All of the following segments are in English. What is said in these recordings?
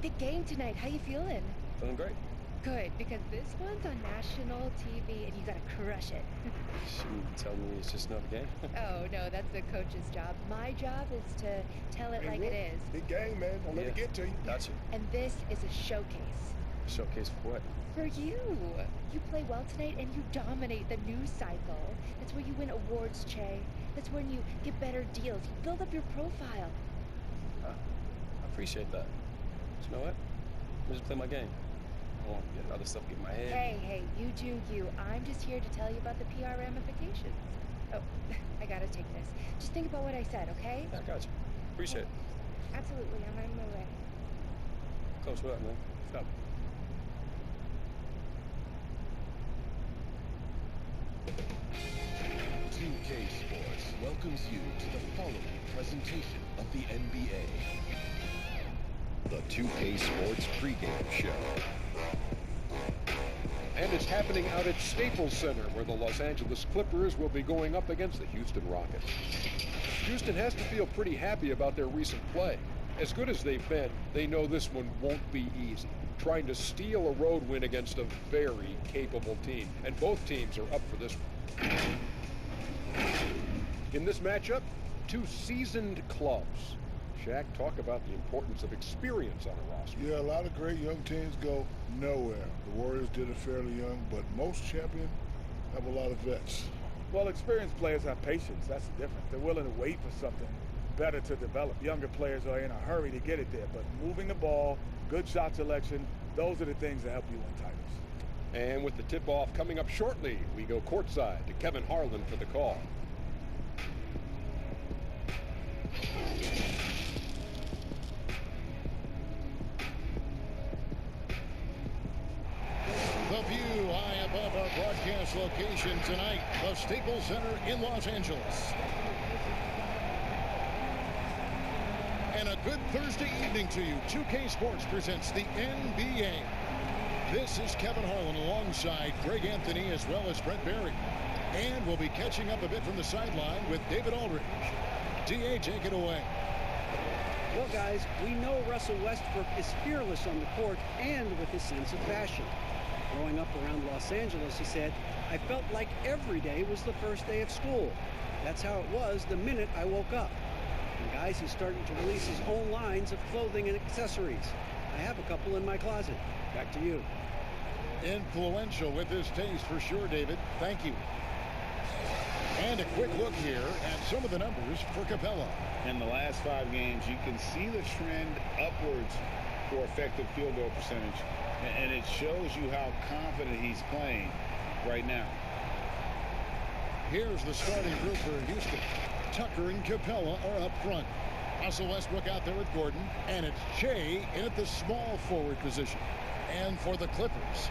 Big game tonight. How you feeling? Feeling great. Good, because this one's on national TV and you gotta crush it. You tell me it's just another game? Oh, no, that's the coach's job. My job is to tell it Hey, like look, it is. big game, man. Don't let Yeah. it get to you. Gotcha. And this is a showcase. Showcase for what? For you. You play well tonight and you dominate the news cycle. That's where you win awards, Che. That's when you get better deals. You build up your profile. I appreciate that. But you know what? I'm just play my game. I want to get other stuff get in my head. Hey, you do you. I'm just here to tell you about the PR ramifications. Oh, I gotta take this. Just think about what I said, okay? Yeah, I got you. Appreciate it. Absolutely, I'm on my way. Coach, what up, man? Stop. K Sports welcomes you to the following presentation of the NBA. The 2K Sports pregame show. And it's happening out at Staples Center, where the Los Angeles Clippers will be going up against the Houston Rockets. Houston has to feel pretty happy about their recent play. As good as they've been, they know this one won't be easy. Trying to steal a road win against a very capable team. And both teams are up for this one. In this matchup, two seasoned clubs. Shaq, talk about the importance of experience on a roster. Yeah, a lot of great young teams go nowhere. The Warriors did it fairly young, but most champions have a lot of vets. Well, experienced players have patience. That's the difference. They're willing to wait for something better to develop. Younger players are in a hurry to get it there, but moving the ball, good shot selection, those are the things that help you win titles. And with the tip-off coming up shortly, we go courtside to Kevin Harlan for the call. The view high above our broadcast location tonight, the Staples Center in Los Angeles. And a good Thursday evening to you. 2K Sports presents the NBA. This is Kevin Harlan alongside Greg Anthony as well as Brent Barry. And we'll be catching up a bit from the sideline with David Aldridge. DA, take it away. Well, guys, we know Russell Westbrook is fearless on the court and with his sense of fashion. Growing up around Los Angeles, he said, I felt like every day was the first day of school. That's how it was the minute I woke up. And guys, he's starting to release his own lines of clothing and accessories. I have a couple in my closet. Back to you. Influential with his taste for sure, David. Thank you. And a quick look here at some of the numbers for Capella. In the last 5 games, you can see the trend upwards for effective field goal percentage. And it shows you how confident he's playing right now. Here's the starting group for Houston. Tucker and Capella are up front. Russell Westbrook out there with Gordon. And it's Shea in at the small forward position. And for the Clippers,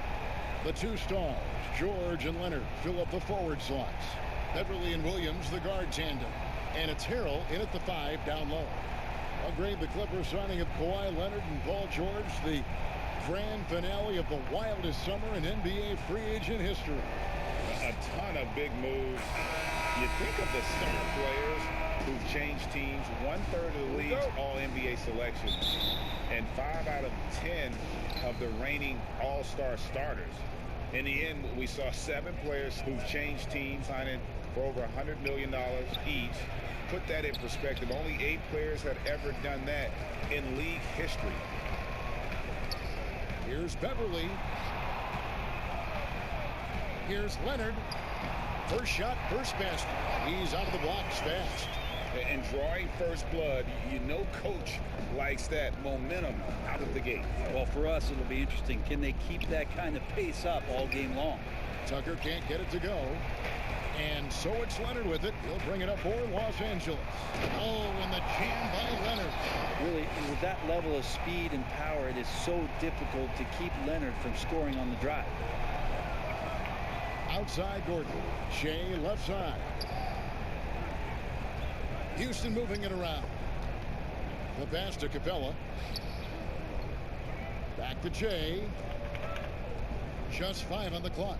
the two stars, George and Leonard, fill up the forward slots. Beverly and Williams, the guard tandem. And it's Harrell in at the 5 down low. I'll grade the Clippers signing of Kawhi Leonard and Paul George, the grand finale of the wildest summer in NBA free agent history. A ton of big moves. You think of the star players who've changed teams. 1/3 of the league's all-NBA selections. And 5 out of 10 of the reigning all-star starters. In the end, we saw 7 players who've changed teams, signing for over $100 million each. Put that in perspective. Only 8 players had ever done that in league history. Here's Beverly. Here's Leonard. First shot, first basket. He's out of the blocks fast. And drawing first blood, you know coach likes that momentum out of the gate. Well, for us, it'll be interesting. Can they keep that kind of pace up all game long? Tucker can't get it to go. And so it's Leonard with it. He'll bring it up for Los Angeles. Oh, and the jam by Leonard. Really, with that level of speed and power, it is so difficult to keep Leonard from scoring on the drive. Outside Gordon. Shea left side. Houston moving it around. The pass to Capella. Back to Shea. Just 5 on the clock.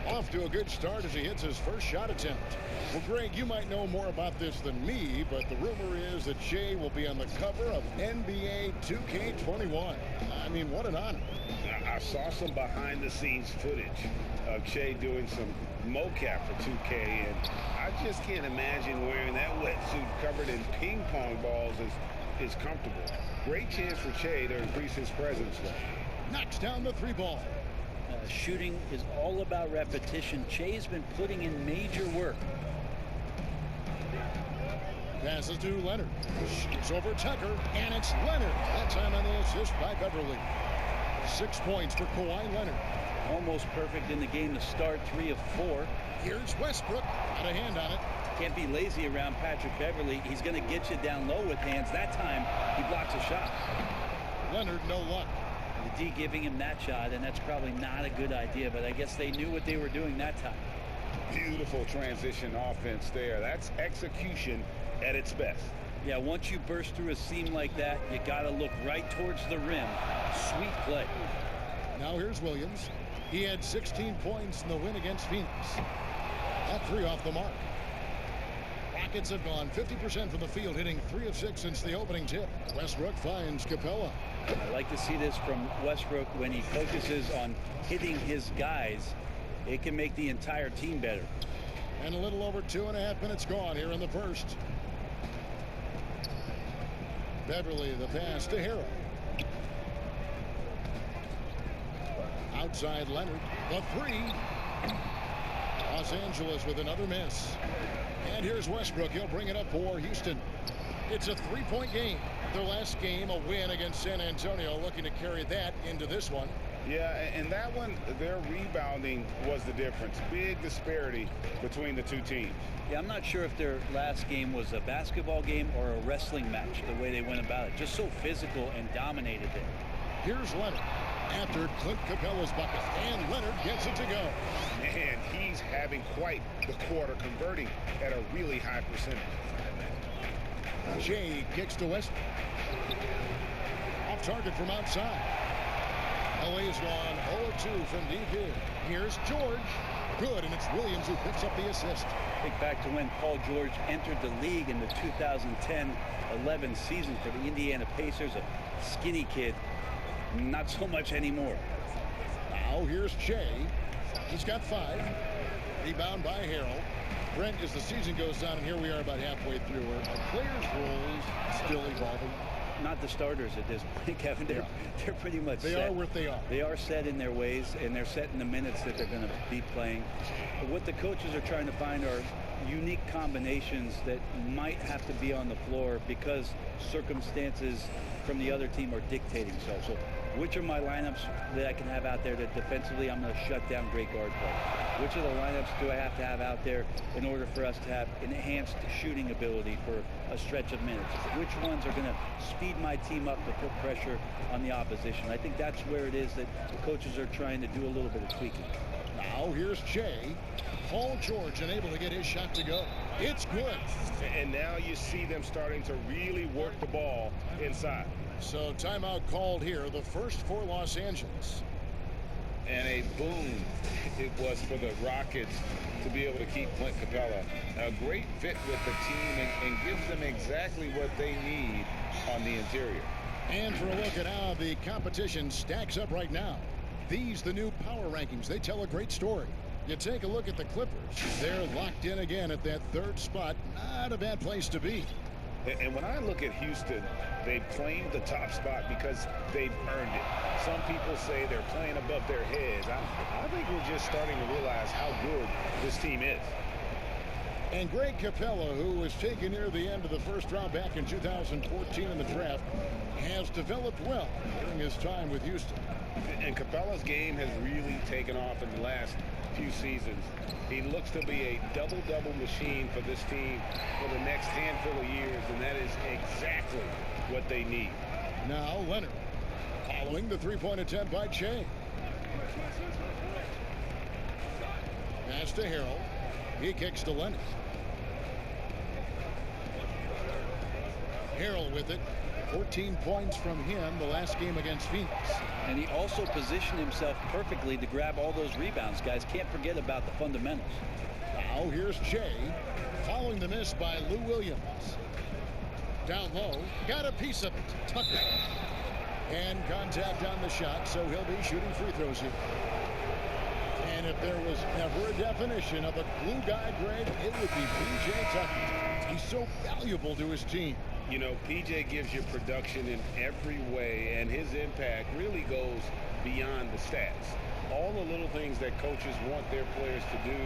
Off to a good start as he hits his first shot attempt. Well, Greg, you might know more about this than me, but the rumor is that Shai will be on the cover of NBA 2K21. I mean, what an honor. I saw some behind-the-scenes footage of Shai doing some mocap for 2K, and I just can't imagine wearing that wetsuit covered in ping pong balls is comfortable. Great chance for Shai to increase his presence there. Knocks down the three ball. Shooting is all about repetition. Shai's been putting in major work. Passes to Leonard. Shoots over Tucker, and it's Leonard. That time on the assist by Beverly. 6 points for Kawhi Leonard. Almost perfect in the game to start, 3 of 4. Here's Westbrook. Got a hand on it. Can't be lazy around Patrick Beverly. He's going to get you down low with hands. That time, he blocks a shot. Leonard, no luck. The D giving him that shot, and that's probably not a good idea, but I guess they knew what they were doing that time. Beautiful transition offense there. That's execution at its best. Yeah, once you burst through a seam like that, you got to look right towards the rim. Sweet play. Now here's Williams. He had 16 points in the win against Phoenix. That 3 off the mark. Rockets have gone 50% from the field, hitting 3 of 6 since the opening tip. Westbrook finds Capella. I like to see this from Westbrook when he focuses on hitting his guys. It can make the entire team better. And a little over 2.5 minutes gone here in the first. Beverly, the pass to Harrell. Outside Leonard, the 3. Los Angeles with another miss. And here's Westbrook. He'll bring it up for Houston. It's a 3-point game. Their last game, a win against San Antonio, looking to carry that into this one. Yeah, and that one, their rebounding was the difference. Big disparity between the two teams. Yeah, I'm not sure if their last game was a basketball game or a wrestling match, the way they went about it. Just so physical and dominated there. Here's Leonard after Clint Capella's bucket, and Leonard gets it to go. Man, he's having quite the quarter, converting at a really high percentage. Shai kicks to Westbrook. Off target from outside. LA's gone 0-2 from deep here. Here's George. Good, and it's Williams who picks up the assist. Think back to when Paul George entered the league in the 2010-11 season for the Indiana Pacers. A skinny kid. Not so much anymore. Now here's Shai. He's got 5. Rebound by Harrell. Brent, as the season goes on, and here we are about halfway through, our players' roles still evolving? Not the starters at this point, Kevin. They're pretty much set. They are what they are. They are set in their ways, and they're set in the minutes that they're going to be playing. But what the coaches are trying to find are unique combinations that might have to be on the floor because circumstances from the other team are dictating so. Which are my lineups that I can have out there that defensively I'm going to shut down great guard play? Which of the lineups do I have to have out there in order for us to have enhanced shooting ability for a stretch of minutes? Which ones are going to speed my team up to put pressure on the opposition? I think that's where it is that the coaches are trying to do a little bit of tweaking. Now here's Shai. Paul George unable to get his shot to go. It's good. And now you see them starting to really work the ball inside. So timeout called here, the first for Los Angeles. And a boom it was for the Rockets to be able to keep Clint Capella. A great fit with the team and gives them exactly what they need on the interior. And for a look at how the competition stacks up right now. These, the new power rankings, they tell a great story. You take a look at the Clippers. They're locked in again at that 3rd spot. Not a bad place to be. And when I look at Houston, they've claimed the top spot because they've earned it. Some people say they're playing above their heads. I think we're just starting to realize how good this team is. And Greg Capella, who was taken near the end of the first round back in 2014 in the draft, has developed well during his time with Houston. And Capella's game has really taken off in the last few seasons. He looks to be a double-double machine for this team for the next handful of years, and that is exactly what they need. Now Leonard, following the 3-point attempt by Shai. Pass to Harrell. He kicks to Leonard. Harrell with it. 14 points from him the last game against Phoenix. And he also positioned himself perfectly to grab all those rebounds, guys. Can't forget about the fundamentals. Now here's Che, following the miss by Lou Williams. Down low, got a piece of it. Tucker. And contact on the shot, so he'll be shooting free throws here. And if there was ever a definition of a glue guy, Greg, it would be P.J. Tucker. He's so valuable to his team. You know, PJ gives you production in every way, and his impact really goes beyond the stats. All the little things that coaches want their players to do,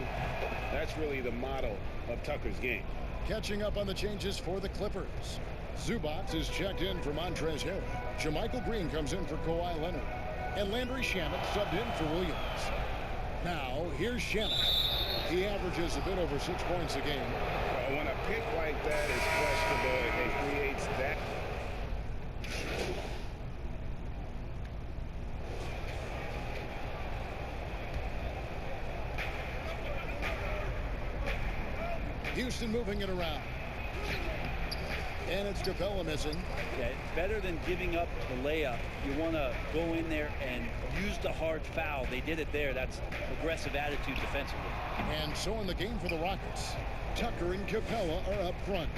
that's really the motto of Tucker's game. Catching up on the changes for the Clippers. Zubac is checked in for Montrezl Harrell. JaMychal Green comes in for Kawhi Leonard. And Landry Shamet subbed in for Williams. Now, here's Shamet. He averages a bit over 6 points a game. When a pick like that is questionable, it creates that. Houston moving it around. And it's Capella missing. Okay, better than giving up the layup. You want to go in there and use the hard foul. They did it there. That's aggressive attitude defensively. And so in the game for the Rockets, Tucker and Capella are up front.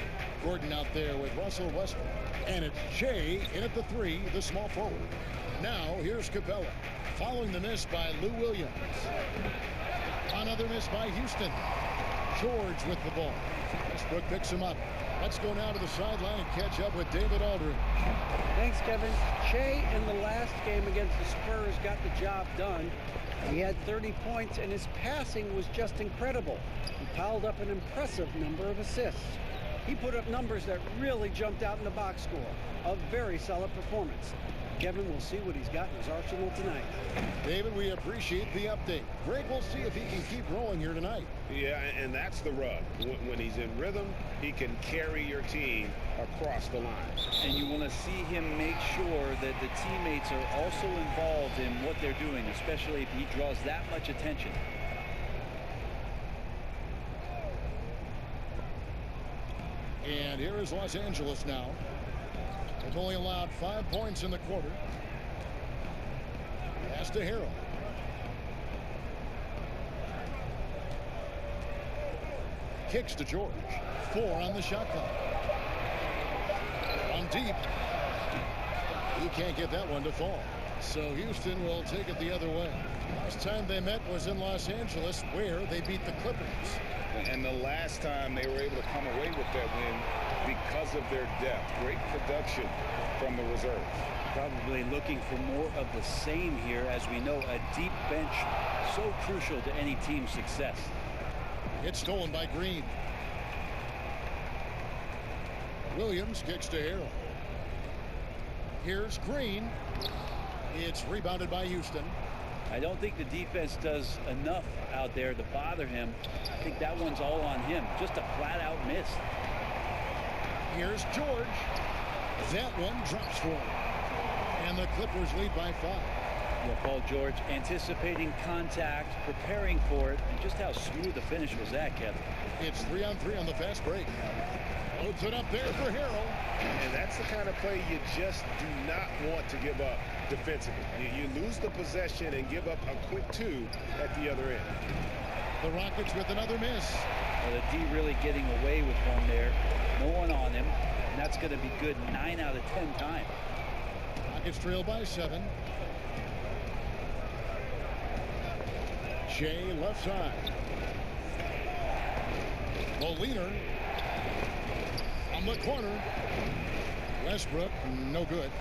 Gordon out there with Russell Westbrook. And it's Che in at the three, the small forward. Now here's Capella, following the miss by Lou Williams. Another miss by Houston. George with the ball. Westbrook picks him up. Let's go now to the sideline and catch up with David Aldridge. Thanks, Kevin. Che in the last game against the Spurs got the job done. He had 30 points, and his passing was just incredible. He piled up an impressive number of assists. He put up numbers that really jumped out in the box score. A very solid performance. Kevin will see what he's got in his arsenal tonight. David, we appreciate the update. Greg will see if he can keep rolling here tonight. Yeah, and that's the rub. When he's in rhythm, he can carry your team across the line. And you want to see him make sure that the teammates are also involved in what they're doing, especially if he draws that much attention. And here is Los Angeles now. They've only allowed 5 points in the quarter. Pass to Harrell. Kicks to George. 4 on the shot clock. On deep. He can't get that one to fall. So Houston will take it the other way. Last time they met was in Los Angeles, where they beat the Clippers. And the last time they were able to come away with that win because of their depth. Great production from the reserve. Probably looking for more of the same here. As we know, a deep bench so crucial to any team's success. It's stolen by Green. Williams kicks to Harrell. Here's Green. It's rebounded by Houston. I don't think the defense does enough out there to bother him. I think that one's all on him. Just a flat-out miss. Here's George. That one drops for him. And the Clippers lead by 5. Yeah, Paul George anticipating contact, preparing for it, and just how smooth the finish was that, Kevin. It's 3-on-3 on the fast break. Loads it up there for Harrell. And that's the kind of play you just do not want to give up defensively. You lose the possession and give up a quick 2 at the other end. The Rockets with another miss. Well, the D really getting away with one there. No one on him. And that's going to be good 9 out of 10 times. Rockets trail by 7. Che left side. Molina on the corner. Westbrook, no good.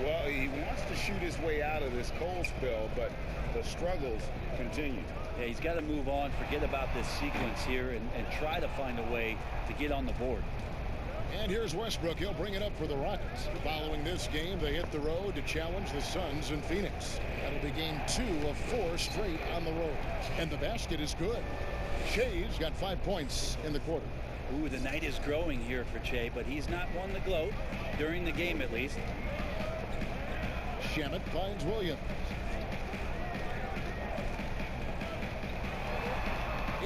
Well, he wants to shoot his way out of this cold spell, but the struggles continue. Yeah, he's got to move on, forget about this sequence here, and try to find a way to get on the board. And here's Westbrook. He'll bring it up for the Rockets. Following this game, they hit the road to challenge the Suns in Phoenix. That'll be game 2 of 4 straight on the road. And the basket is good. Che's got 5 points in the quarter. Ooh, the night is growing here for Che, but he's not won the gloat, during the game at least. Shamet finds Williams.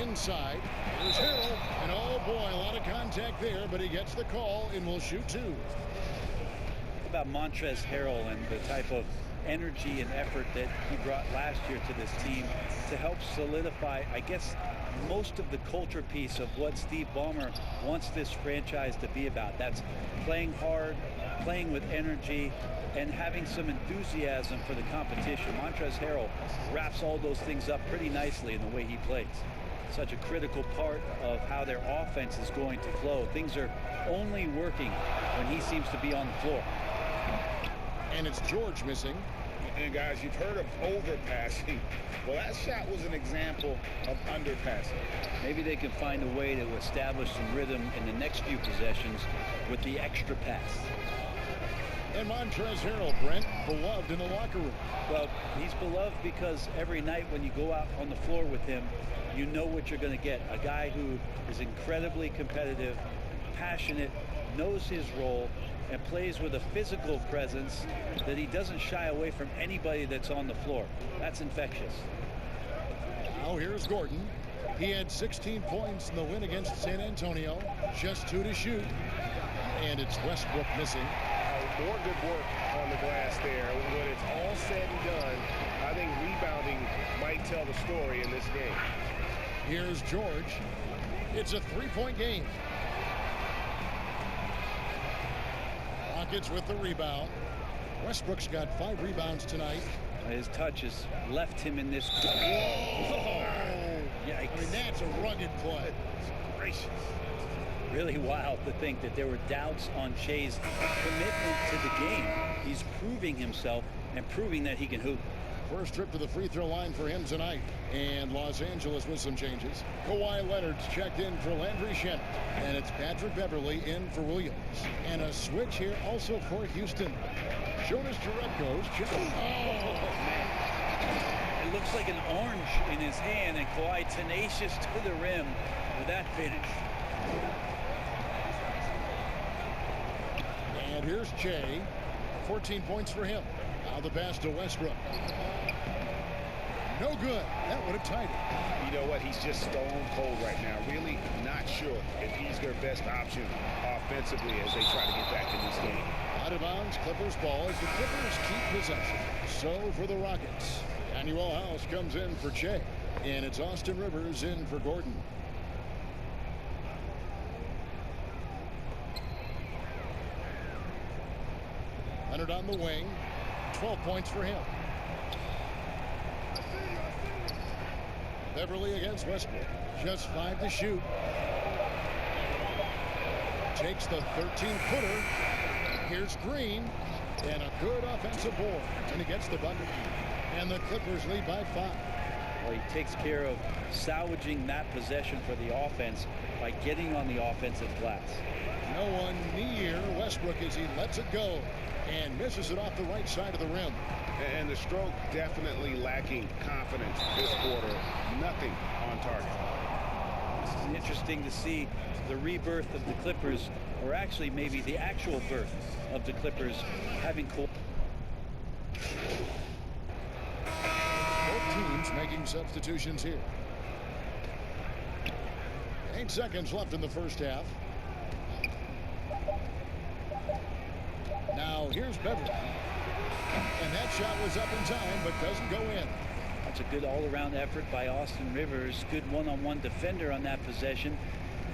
Inside, here's Harrell, and oh boy, a lot of contact there, but he gets the call and will shoot 2. about Montrezl Harrell and the type of energy and effort that he brought last year to this team to help solidify, I guess, most of the culture piece of what Steve Ballmer wants this franchise to be about. That's playing hard, playing with energy, and having some enthusiasm for the competition. Montrezl Harrell wraps all those things up pretty nicely in the way he plays. Such a critical part of how their offense is going to flow. Things are only working when he seems to be on the floor. And it's George missing. And guys, you've heard of overpassing. Well, that shot was an example of underpassing. Maybe they can find a way to establish some rhythm in the next few possessions with the extra pass. And Montrezl Harrell, Brent, beloved in the locker room. Well, he's beloved because every night when you go out on the floor with him, you know what you're going to get. A guy who is incredibly competitive, passionate, knows his role, and plays with a physical presence that he doesn't shy away from anybody that's on the floor. That's infectious. Now here's Gordon. He had 16 points in the win against San Antonio. Just 2 to shoot. And it's Westbrook missing. More good work on the glass there. When it's all said and done, I think rebounding might tell the story in this game. Here's George. It's a 3-point game. Rockets with the rebound. Westbrook's got 5 rebounds tonight. His touch has left him in this. Whoa! Yikes. I mean, that's a rugged play. Gracious. Really wild to think that there were doubts on Shea's commitment to the game. He's proving himself and proving that he can hoop. First trip to the free throw line for him tonight. And Los Angeles with some changes. Kawhi Leonard's checked in for Landry Shamet. And it's Patrick Beverley in for Williams. And a switch here also for Houston. Jonas Jerebko's checked in. Oh, man. It looks like an orange in his hand, and Kawhi tenacious to the rim with that finish. And here's Che. 14 points for him. Now the pass to Westbrook. No good. That would have tied it. You know what? He's just stone cold right now. Really not sure if he's their best option offensively as they try to get back in this game. Out of bounds, Clippers ball as the Clippers keep possession. So for the Rockets, Daniel House comes in for Che. And it's Austin Rivers in for Gordon. Leonard on the wing. 12 points for him. Beverley against Westbrook. Just 5 to shoot. Takes the 13-footer. Here's Green. And a good offensive board. And he gets the bucket. And the Clippers lead by 5. Well, he takes care of salvaging that possession for the offense by getting on the offensive glass. No one near Westbrook as he lets it go and misses it off the right side of the rim. And the stroke definitely lacking confidence this quarter. Nothing on target. It's interesting to see the rebirth of the Clippers, or actually maybe the actual birth of the Clippers, having both teams making substitutions here. 8 seconds left in the first half. Now here's Beverley. And that shot was up in time, but doesn't go in. That's a good all-around effort by Austin Rivers. Good one-on-one defender on that possession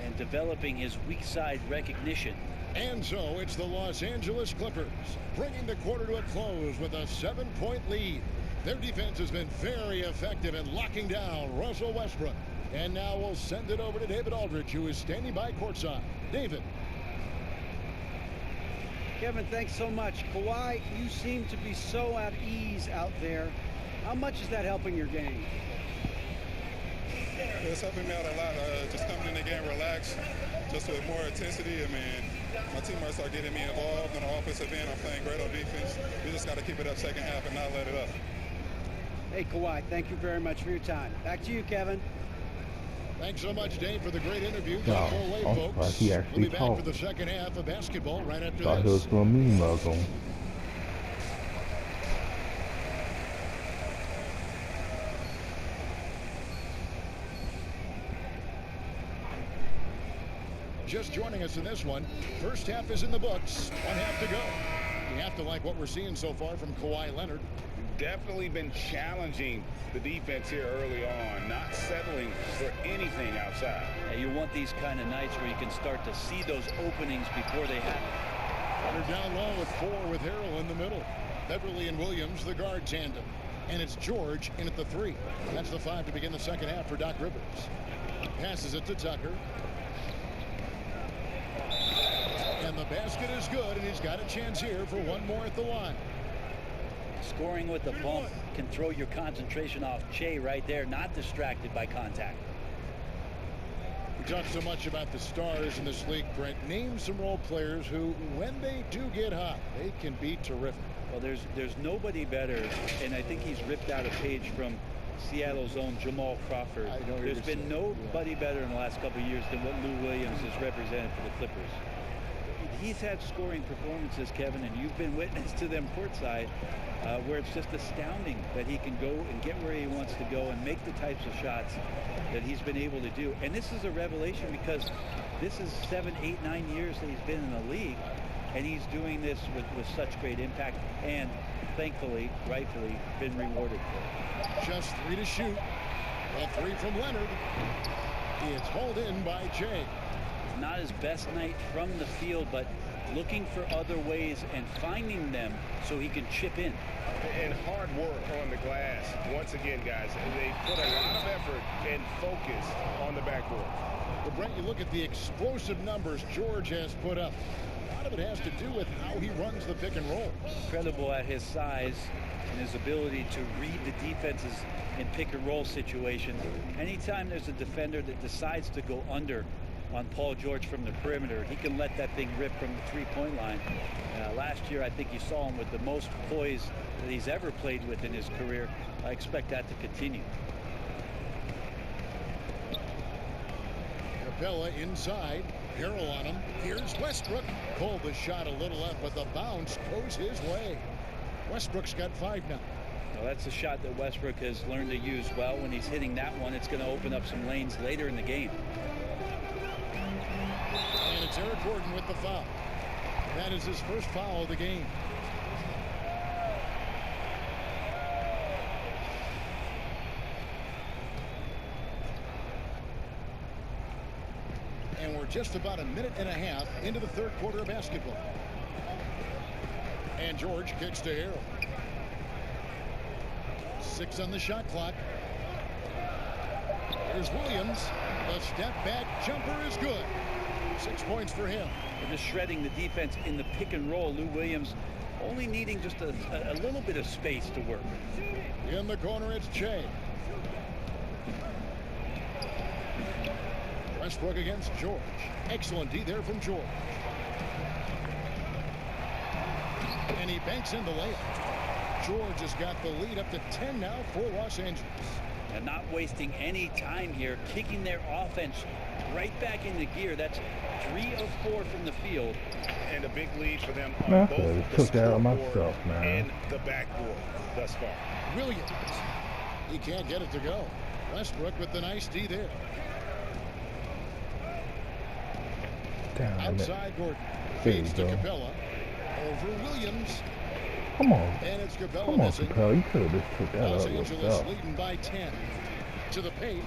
and developing his weak side recognition. And so it's the Los Angeles Clippers bringing the quarter to a close with a 7-point lead. Their defense has been very effective in locking down Russell Westbrook. And now we'll send it over to David Aldridge, who is standing by courtside. David. Kevin, thanks so much. Kawhi, you seem to be so at ease out there. How much is that helping your game? It's helping me out a lot. Just coming in the game relaxed, just with more intensity. I mean, my teammates are getting me involved on the offensive end. I'm playing great on defense. We just got to keep it up second half and not let it up. Hey, Kawhi, thank you very much for your time. Back to you, Kevin. Thanks so much, Dave, for the great interview. No, folks. he We'll actually be back talked. for the second half of basketball right after Thought he this. was going to mean mug him. Just joining us in this one. First half is in the books. 1 half to go. You have to like what we're seeing so far from Kawhi Leonard. Definitely been challenging the defense here early on, not settling for anything outside. Yeah, you want these kind of nights where you can start to see those openings before they happen. They're down low with 4 with Harrell in the middle. Beverly and Williams, the guard tandem. And it's George in at the 3. That's the 5 to begin the second half for Doc Rivers. Passes it to Tucker. And the basket is good, and he's got a chance here for one more at the line. Scoring with the bump can throw your concentration off. Che right there, not distracted by contact. We talk so much about the stars in this league, Brent. Name some role players who, when they do get hot, they can be terrific. Well, there's nobody better, and I think he's ripped out a page from Seattle's own Jamal Crawford. There's been nobody better in the last couple of years than what Lou Williams has represented for the Clippers. He's had scoring performances, Kevin, and you've been witness to them courtside, where it's just astounding that he can go and get where he wants to go and make the types of shots that he's been able to do. And this is a revelation because this is 7, 8, 9 years that he's been in the league, and he's doing this with such great impact and, thankfully, rightfully, been rewarded for it. Just 3 to shoot. A 3 from Leonard. It's hauled in by Jay. Not his best night from the field, but looking for other ways and finding them so he can chip in. And hard work on the glass. Once again, guys, they put a lot of effort and focus on the backboard. But Brent, you look at the explosive numbers George has put up. A lot of it has to do with how he runs the pick and roll. Incredible at his size and his ability to read the defenses in pick and roll situations. Anytime there's a defender that decides to go under on Paul George from the perimeter, he can let that thing rip from the three-point line. Last year, I think you saw him with the most poise that he's ever played with in his career. I expect that to continue. Capella inside. Harrell on him. Here's Westbrook. Pulled the shot a little up, but the bounce goes his way. Westbrook's got 5 now. Well, that's a shot that Westbrook has learned to use well. When he's hitting that one, it's going to open up some lanes later in the game. And it's Eric Gordon with the foul. That is his first foul of the game. And we're just about a minute and a half into the third quarter of basketball. And George kicks to Harrell. 6 on the shot clock. Here's Williams. The step back jumper is good. 6 points for him. They're just shredding the defense in the pick and roll. Lou Williams only needing just a little bit of space to work. In the corner, it's Che. Westbrook against George. Excellent D there from George. And he banks in the layup. George has got the lead up to 10 now for Los Angeles. And not wasting any time here, kicking their offense right back into gear. That's 3 of 4 from the field. And a big lead for them on Man, both I the took that out scoreboard myself, man. and the backboard thus far. Williams. He can't get it to go. Westbrook with the nice D there. Damn it. Outside Gordon. There you Feeds to go. Capella. Over Williams. Come on. And it's Capella Come on, missing. Capella. You could have just took that Los out Angeles yourself. leading by 10. To the paint.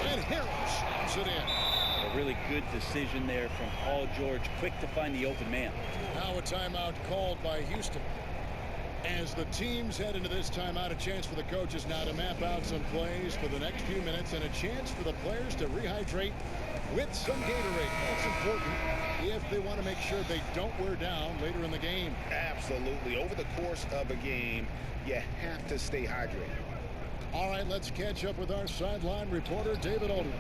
And Harrell shoots it in. A really good decision there from Paul George. Quick to find the open man. Now a timeout called by Houston. As the teams head into this timeout, a chance for the coaches now to map out some plays for the next few minutes and a chance for the players to rehydrate with some Gatorade. That's important if they want to make sure they don't wear down later in the game. Absolutely. Over the course of a game, you have to stay hydrated. All right, let's catch up with our sideline reporter, David Aldridge.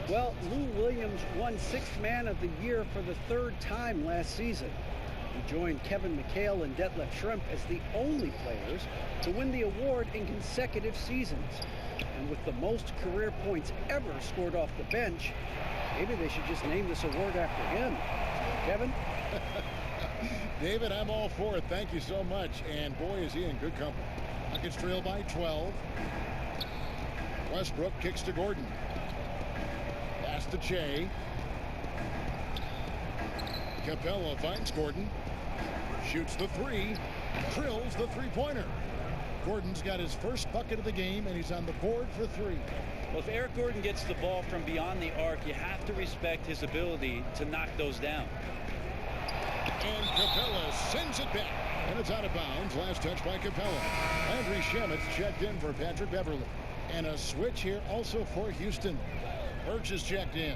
Well, Lou Williams won 6th Man of the Year for the 3rd time last season. He joined Kevin McHale and Detlef Schrempf as the only players to win the award in consecutive seasons. And with the most career points ever scored off the bench, maybe they should just name this award after him. Kevin? David, I'm all for it. Thank you so much. And boy, is he in good company. Nuggets trail by 12. Westbrook kicks to Gordon. Pass to Che. Capella finds Gordon. Shoots the three. Drills the three-pointer. Gordon's got his first bucket of the game, and he's on the board for three. Well, if Eric Gordon gets the ball from beyond the arc, you have to respect his ability to knock those down. And Capella sends it back. And it's out of bounds. Last touch by Capella. Landry Shamet's checked in for Patrick Beverly. And a switch here also for Houston. Birch is checked in.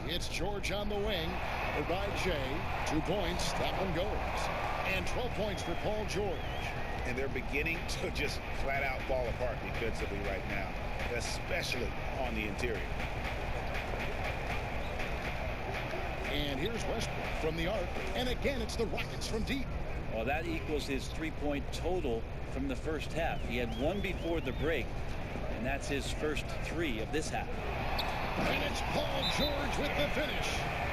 It's George on the wing. By Jay. 2 points. That one goes. And 12 points for Paul George. And they're beginning to just flat out fall apart defensively right now, especially on the interior. And here's Westbrook from the arc. And again, it's the Rockets from deep. Well, that equals his three-point total from the first half. He had one before the break, and that's his first three of this half. And it's Paul George with the finish.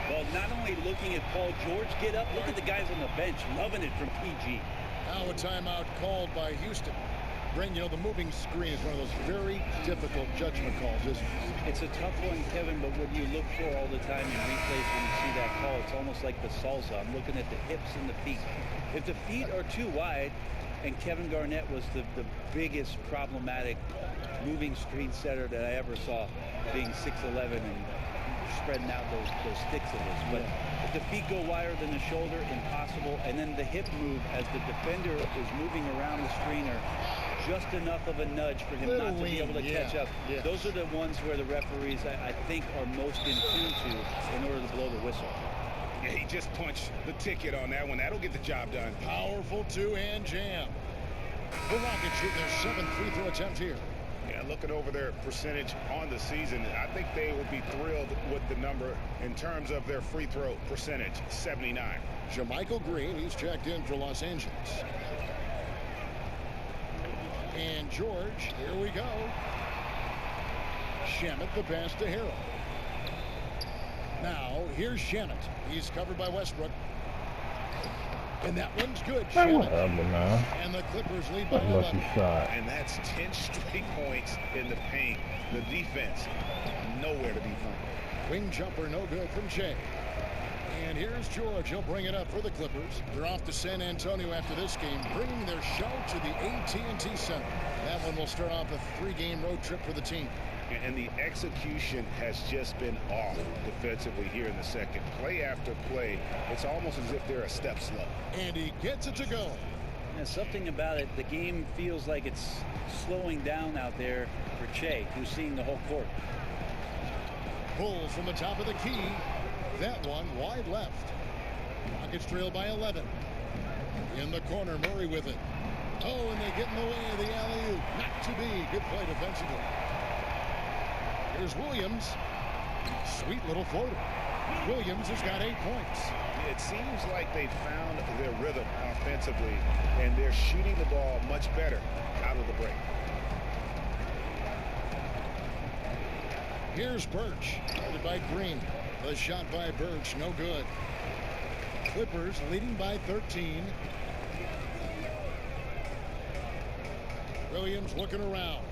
Well, not only looking at Paul George get up, look at the guys on the bench loving it from PG. Now a timeout called by Houston. Brent, you know, the moving screen is one of those very difficult judgment calls, isn't it? It's a tough one, Kevin, but what you look for all the time in replays when you see that call, it's almost like the salsa. I'm looking at the hips and the feet. If the feet are too wide, and Kevin Garnett was the biggest problematic moving screen setter that I ever saw, being 6'11" and spreading out those sticks of his. But if the feet go wider than the shoulder, impossible. And then the hip move as the defender is moving around the screener, just enough of a nudge for him not to be able to catch up. Yes. Those are the ones where the referees, I think, are most in tune to in order to blow the whistle. Yeah, he just punched the ticket on that one. That'll get the job done. Powerful two-hand jam. The Rockets shoot their 7th free throw attempt here. Yeah, looking over their percentage on the season, I think they will be thrilled with the number in terms of their free throw percentage, 79. JaMychal Green, he's checked in for Los Angeles. And George, here we go. Shamet the pass to Harrell. Now, here's Shamet. He's covered by Westbrook. And that one's good. Whatever, man. And the Clippers lead by 11. Lucky shot. And that's 10 straight points in the paint. The defense, nowhere to be found. Wing jumper, no good from Shea. And here's George. He'll bring it up for the Clippers. They're off to San Antonio after this game, bringing their show to the AT&T Center. That one will start off a 3-game road trip for the team. And the execution has just been off defensively here in the second. Play after play, it's almost as if they're a step slow. And he gets it to go. There's something about it. The game feels like it's slowing down out there for Che, who's seeing the whole court. Bull from the top of the key. That one wide left. Rockets trail by 11. In the corner, Murray with it. Oh, and they get in the way of the alley-oop. Not to be. Good play defensively. Here's Williams. Sweet little floater. Williams has got 8 points. It seems like they found their rhythm offensively, and they're shooting the ball much better out of the break. Here's Birch. Guarded by Green. The shot by Birch, no good. Clippers leading by 13. Williams looking around.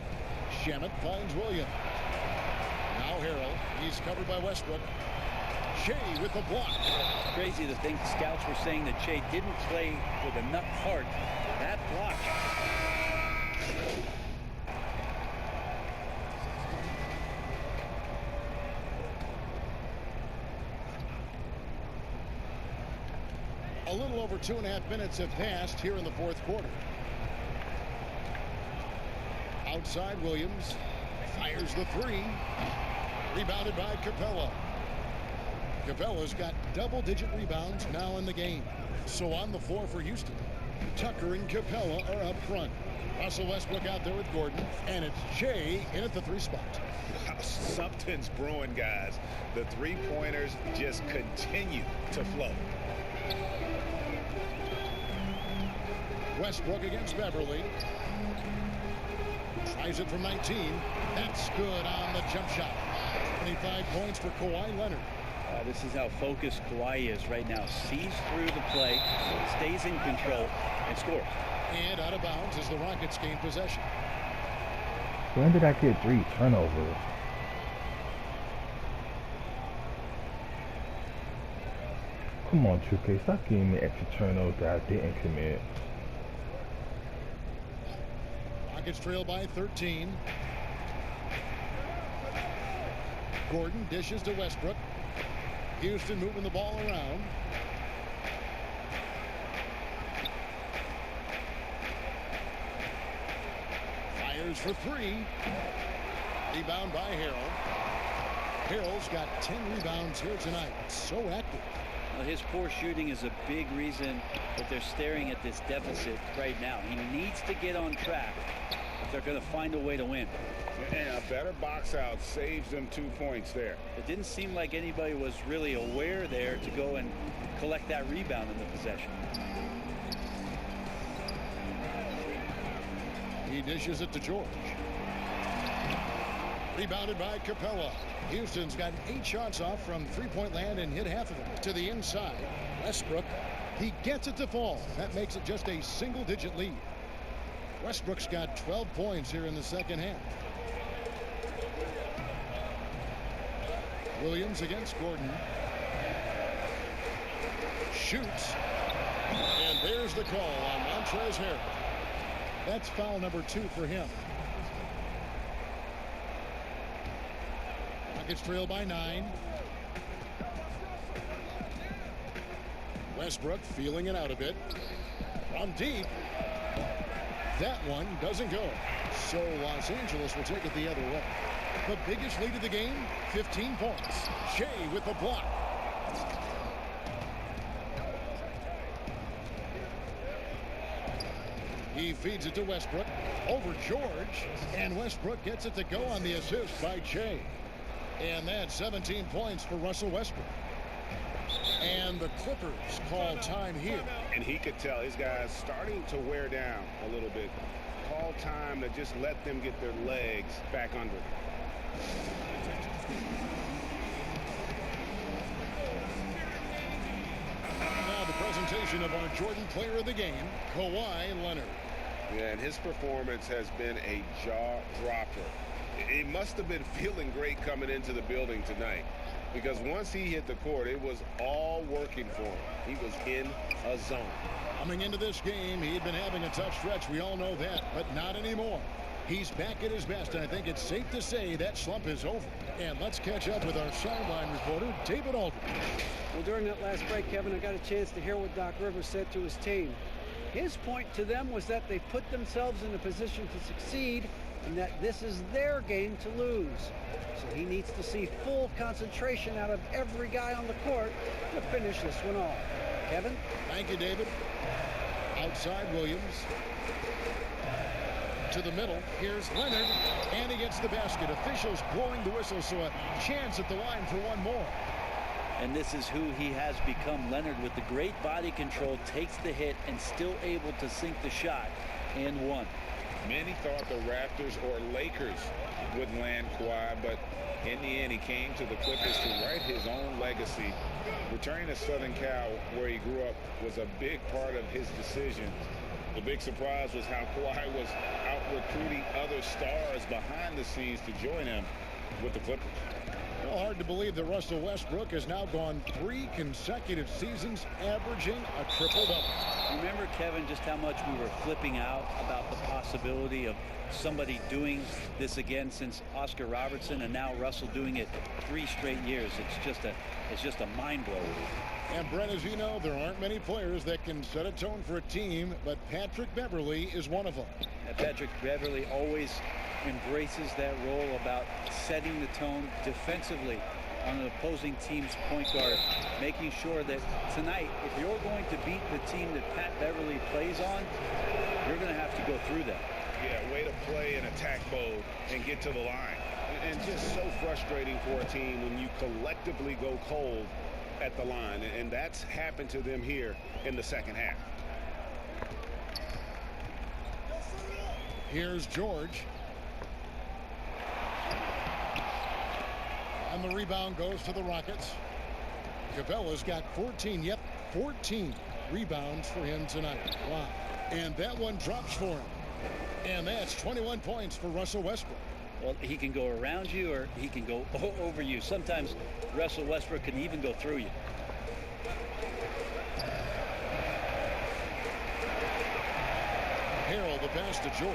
Shamet finds Williams. Now Harrell. He's covered by Westbrook. Shea with the block. Crazy to think scouts were saying that Shea didn't play with enough heart. That block. A little over 2.5 minutes have passed here in the fourth quarter. Outside Williams. Fires the three. Rebounded by Capella. Capella's got double-digit rebounds now in the game. So on the floor for Houston, Tucker and Capella are up front. Russell Westbrook out there with Gordon, and it's Shea in at the 3 spot. Something's brewing, guys. The three-pointers just continue to flow. Westbrook against Beverly. Tries it from 19. That's good on the jump shot. 25 points for Kawhi Leonard. This is how focused Kawhi is right now. Sees through the play, stays in control, and scores. And out of bounds as the Rockets gain possession. When did I get 3 turnovers? Come on, 2K, stop giving me extra turnovers that I didn't commit. Rockets trail by 13. Gordon dishes to Westbrook. Houston moving the ball around. Fires for three. Rebound by Harrell. Harrell's got 10 rebounds here tonight. So active. Well, his poor shooting is a big reason that they're staring at this deficit right now. He needs to get on track if they're going to find a way to win. And a better box out saves them 2 points there. It didn't seem like anybody was really aware there to go and collect that rebound in the possession. He dishes it to George. Rebounded by Capella. Houston's got 8 shots off from three-point land and hit half of them. To the inside, Westbrook. He gets it to fall. That makes it just a single-digit lead. Westbrook's got 12 points here in the second half. Williams against Gordon. Shoots. And there's the call on Montrezl Harrell. That's foul number 2 for him. Rockets trail by 9. Westbrook feeling it out a bit. From deep. That one doesn't go. So Los Angeles will take it the other way. The biggest lead of the game, 15 points. Shea with the block. He feeds it to Westbrook. Over George. And Westbrook gets it to go on the assist by Shea. And that's 17 points for Russell Westbrook. And the Clippers call time here. And he could tell his guys starting to wear down a little bit. Call time to just let them get their legs back under them. Now the presentation of our Jordan Player of the Game, Kawhi Leonard. Yeah, and his performance has been a jaw-dropper. He must have been feeling great coming into the building tonight, because once he hit the court, it was all working for him. He was in a zone. Coming into this game, he'd been having a tough stretch. We all know that, but not anymore. He's back at his best, and I think it's safe to say that slump is over. And let's catch up with our sideline reporter, David Aldridge. Well, during that last break, Kevin, I got a chance to hear what Doc Rivers said to his team. His point to them was that they put themselves in a position to succeed and that this is their game to lose. So he needs to see full concentration out of every guy on the court to finish this one off. Kevin? Thank you, David. Outside Williams. To the middle. Here's Leonard. And he gets the basket. Officials blowing the whistle, so a chance at the line for one more. And this is who he has become. Leonard, with the great body control, takes the hit and still able to sink the shot and one. Many thought the Raptors or Lakers would land Kawhi, but in the end, he came to the Clippers to write his own legacy. Returning to Southern Cal, where he grew up, was a big part of his decision. The big surprise was how Kawhi was out recruiting other stars behind the scenes to join him with the Clippers. Well, hard to believe that Russell Westbrook has now gone 3 consecutive seasons averaging a triple-double. Remember, Kevin, just how much we were flipping out about the possibility of somebody doing this again since Oscar Robertson, and now Russell doing it 3 straight years. It's just a mind blower. And Brent, as you know, there aren't many players that can set a tone for a team, but Patrick Beverley is one of them. And Patrick Beverley always embraces that role about setting the tone defensively on an opposing team's point guard, making sure that tonight, if you're going to beat the team that Pat Beverley plays on, you're going to have to go through that. Yeah, way to play in attack mode and get to the line. And just so frustrating for a team when you collectively go cold at the line, and that's happened to them here in the second half. Here's George. And the rebound goes to the Rockets. Capella's got 14 rebounds for him tonight. Wow. And that one drops for him. And that's 21 points for Russell Westbrook. Well, he can go around you or he can go over you. Sometimes Russell Westbrook can even go through you. Harrell, the pass to George.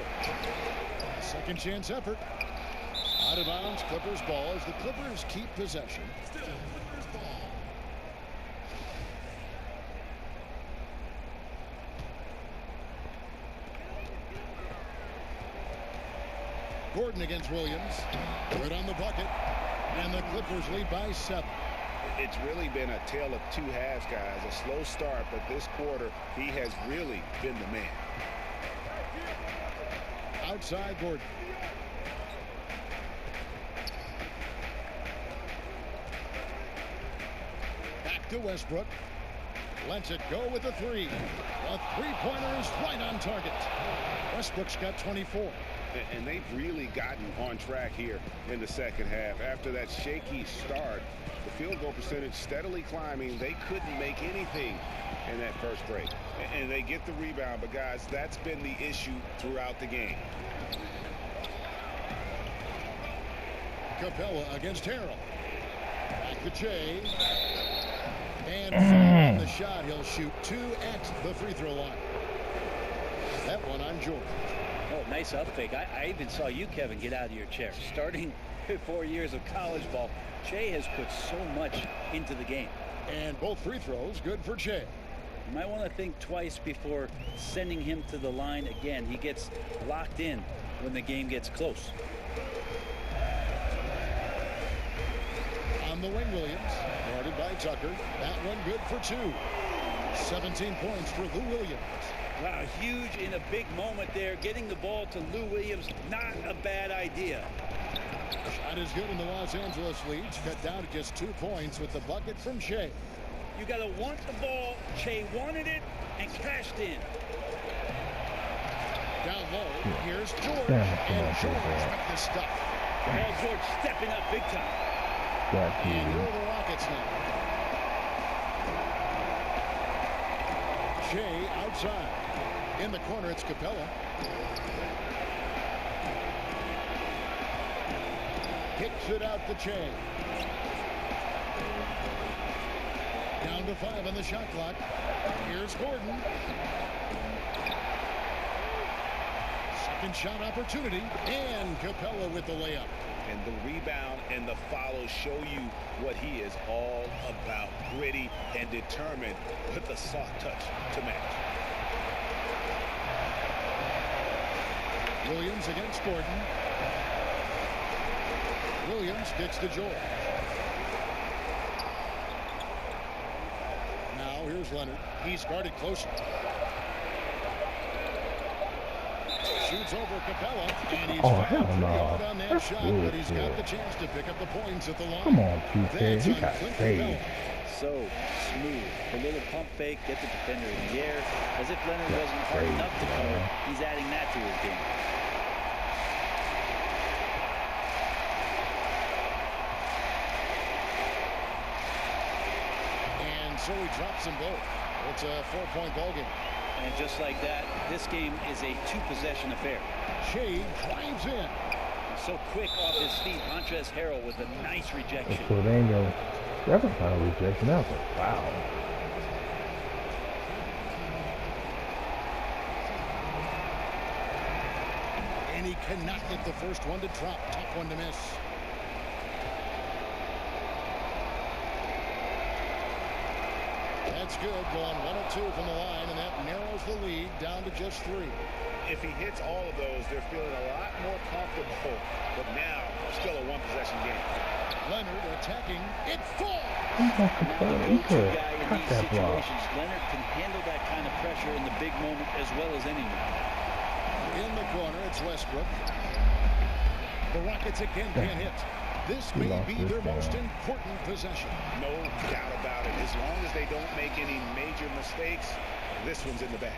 Second chance effort. Out of bounds, Clippers ball as the Clippers keep possession. Still Clippers ball. Gordon against Williams. Right on the bucket. And the Clippers lead by 7. It's really been a tale of two halves, guys. A slow start, but this quarter, he has really been the man. Outside Gordon. Back to Westbrook. Lets it go with a 3. A three-pointer is right on target. Westbrook's got 24. And they've really gotten on track here in the second half. After that shaky start, the field goal percentage steadily climbing. They couldn't make anything in that first break. And they get the rebound. But, guys, that's been the issue throughout the game. Capella against Harrell. Back to Jay. And on the shot, he'll shoot 2 at the free throw line. That one on George. Oh, nice up fake. I even saw you, Kevin, get out of your chair. Starting 4 years of college ball, Che has put so much into the game. And both free throws good for Che. You might want to think twice before sending him to the line again. He gets locked in when the game gets close. On the wing, Williams, guarded by Tucker. That one good for 2. 17 points for Lou Williams. Wow, huge in a big moment there. Getting the ball to Lou Williams, not a bad idea. Shot is good, and the Los Angeles leads cut down to just 2 points with the bucket from Shea. You got to want the ball. Shea wanted it and cashed in. Down low, here's George, and George with the stuff. Oh, George stepping up big time. And here are the Rockets now. Shea outside. In the corner, it's Capella. Kicks it out to Che. Down to 5 on the shot clock. Here's Gordon. Second shot opportunity. And Capella with the layup. And the rebound and the follow show you what he is all about. Gritty and determined with a soft touch to match. Williams against Gordon. Williams kicks to George. Now here's Leonard. He's guarded closer. Shoots over Capella, and he's fouled on that shot, but he's got the chance to pick up the points at the line. Come on, 2K, he got saved. So smooth. A little pump fake, get the defender in the air. As if Leonard wasn't hard enough to cover, he's adding that to his game. And so he drops them both. It's a 4-point ball game. And just like that, this game is a 2-possession affair. Shea drives in. So quick off his feet, Montrezl Harrell with a nice rejection. So they know that's a final rejection. That was a foul. And he cannot get the first one to drop. Tough one to miss. That's good. Going 1 of 2 from the line, and that narrows the lead down to just 3. If he hits all of those, they're feeling a lot more comfortable. But now, still a 1-possession game. Leonard attacking. It falls. Guy in these situations, Leonard can handle that kind of pressure in the big moment as well as anyone. In the corner, it's Westbrook. The Rockets again can't hit. This may be their most important possession. No doubt about it. As long as they don't make any major mistakes, this one's in the bag.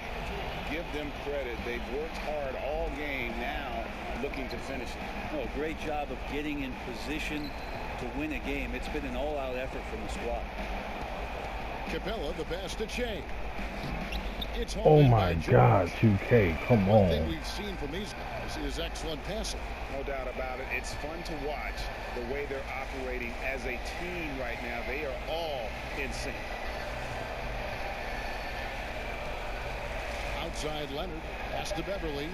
Give them credit. They've worked hard all game, now looking to finish it. Oh, great job of getting in position to win a game. It's been an all-out effort from the squad. Capella, the pass to Che. It's oh my God, 2K, come on. One thing we've seen from these guys is excellent passing. No doubt about it. It's fun to watch the way they're operating as a team right now. They are all in sync. Outside Leonard. Pass to Beverly.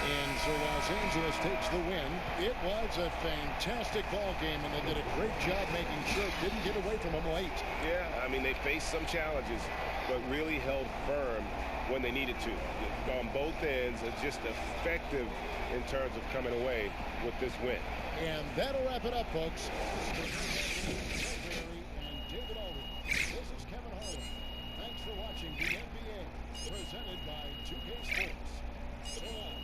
And so Los Angeles takes the win. It was a fantastic ball game, and they did a great job making sure it didn't get away from them late. Yeah, I mean, they faced some challenges, but really held firm when they needed to. On both ends, are just effective in terms of coming away with this win. And that'll wrap it up, folks. And David Aldridge. This is Kevin Harlan. Thanks for watching the NBA, presented by 2K Sports. So long.